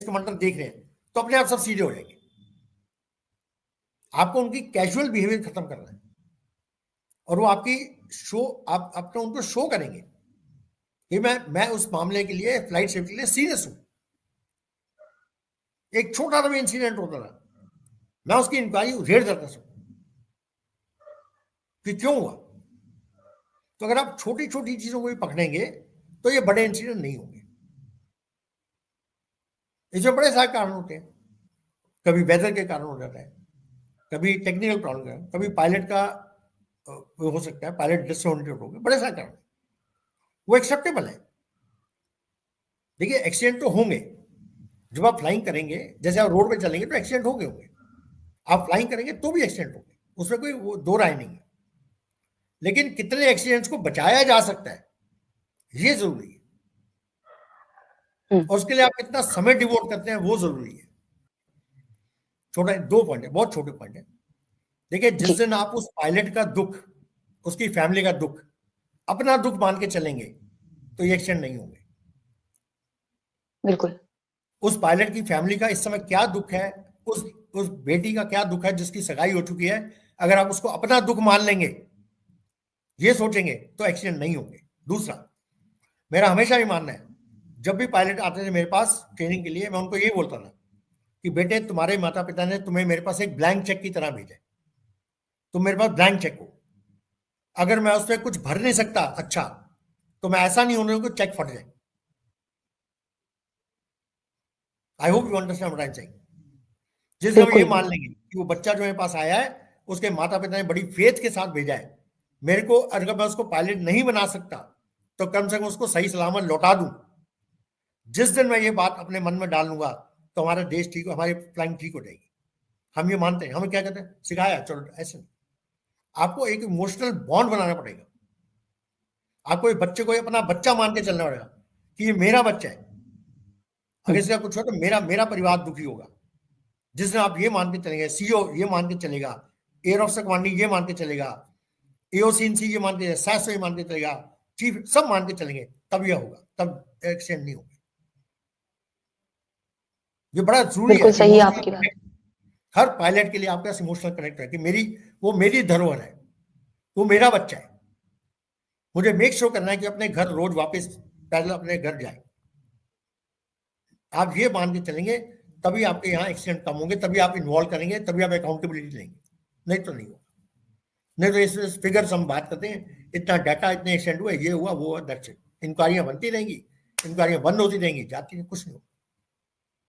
Commander देख रहे हैं तो अपने आप सब सीधे हो जाएंगे। आपको उनकी कैजुअल बिहेवियर खत्म करना है और वो आपकी शो आप अपना उनको शो करेंगे कि मैं उस मामले के लिए, फ्लाइट सेफ्टी के लिए सीरियस हूं। एक छोटा सा भी इंसिडेंट होता था, मैं उसकी इंक्वायरी रेड करता था कि क्यों हुआ। तो अगर आप छोटी छोटी चीजों को भी पकड़ेंगे तो ये बड़े इंसिडेंट नहीं होंगे। इसमें बड़े सारे कारण होते हैं, कभी वेदर के कारण हो जाता है, कभी टेक्निकल प्रॉब्लम का, कभी पायलट का हो सकता है, पायलट डिसऑर्डर हो गए, बड़े सारे कारण, वो एक्सेप्टेबल है। देखिए एक्सीडेंट तो होंगे, जब आप फ्लाइंग करेंगे, जैसे आप रोड पे चलेंगे तो एक्सीडेंट होंगे, आप फ्लाइंग करेंगे तो भी एक्सीडेंट होंगे, उसमें कोई वो दो राय नहीं है। लेकिन कितने एक्सीडेंट्स को बचाया जा सकता है ये जरूरी है, और उसके लिए आप कितना समय डिवोट करते हैं वो जरूरी है। छोटा दो पॉइंट है, बहुत छोटे पॉइंट है। देखिए जिस दिन आप उस पायलट का दुख, उसकी फैमिली का दुख अपना दुख मान के चलेंगे तो ये एक्सीडेंट नहीं होंगे। बिल्कुल। उस पायलट की फैमिली का इस समय क्या दुख है, उस बेटी का क्या दुख है जिसकी सगाई हो चुकी है, अगर आप उसको अपना दुख मान लेंगे, ये सोचेंगे, तो एक्सीडेंट नहीं होंगे। दूसरा, मेरा हमेशा ही मानना है, जब भी पायलट आते थे मेरे पास ट्रेनिंग के लिए, मैं उनको यही बोलता था कि बेटे तुम्हारे माता पिता ने तुम्हें मेरे पास एक ब्लैंक चेक की तरह भेजा, तुम मेरे पास ब्लैंक चेक हो, अगर मैं उस पर कुछ भर नहीं सकता अच्छा, तो मैं ऐसा नहीं होने को चेक फट जाए। I hope you understand what I am saying. जिस दिन हम ये मान लेंगे कि वो बच्चा जो मेरे पास आया है उसके माता पिता ने बड़ी फेथ के साथ भेजा है, मेरे को अगर मैं उसको पायलट नहीं बना सकता तो कम से कम उसको सही सलामत लौटा दूं, जिस दिन मैं ये बात अपने मन में डाल लूंगा तो हमारा देश ठीक हो, हमारी फ्लाइंग ठीक हो जाएगी। हम ये मानते हैं, हमें क्या कहते हैं, सिखाया चलो ऐसे नहीं। आपको एक इमोशनल बॉन्ड बनाना पड़ेगा, आपको एक बच्चे को अपना बच्चा मान के चलना पड़ेगा कि ये मेरा बच्चा है, अगर इसका कुछ हो तो मेरा परिवार दुखी होगा। जिस दिन आप ये मान के चलेंगे, सीओ ये मान के चलेगा, एयर ऑफिसर कमांडिंग ये मान के चलेगा, एओसीएनसी ये मान के, सैसो ये मान के चलेगा, चीफ सब मान के चलेंगे, तब यह होगा, तब एक्सीडेंट नहीं होगा। ये बड़ा जरूरी है। सही है आपकी बात। हर पायलट के लिए आपका इमोशनल कनेक्ट है कि वो मेरी धरोहर है, वो मेरा बच्चा है, मुझे मेक श्योर करना है कि अपने घर रोज वापस पैदल अपने घर जाए। आप ये मान के चलेंगे तभी आपके यहाँ एक्सीडेंट कम होंगे, तभी आप इन्वॉल्व करेंगे, तभी आप अकाउंटेबिलिटी लेंगे, नहीं तो नहीं होगा। नहीं तो इस फिगर हम बात करते हैं, इतना डाटा, इतने एक्सीडेंट हुए, ये हुआ वो हुआ, दैट्स इट। इंक्वायरियां बनती रहेंगी, इंक्वायरियां बंद होती रहेंगी, जाती नहीं, कुछ नहीं होगा।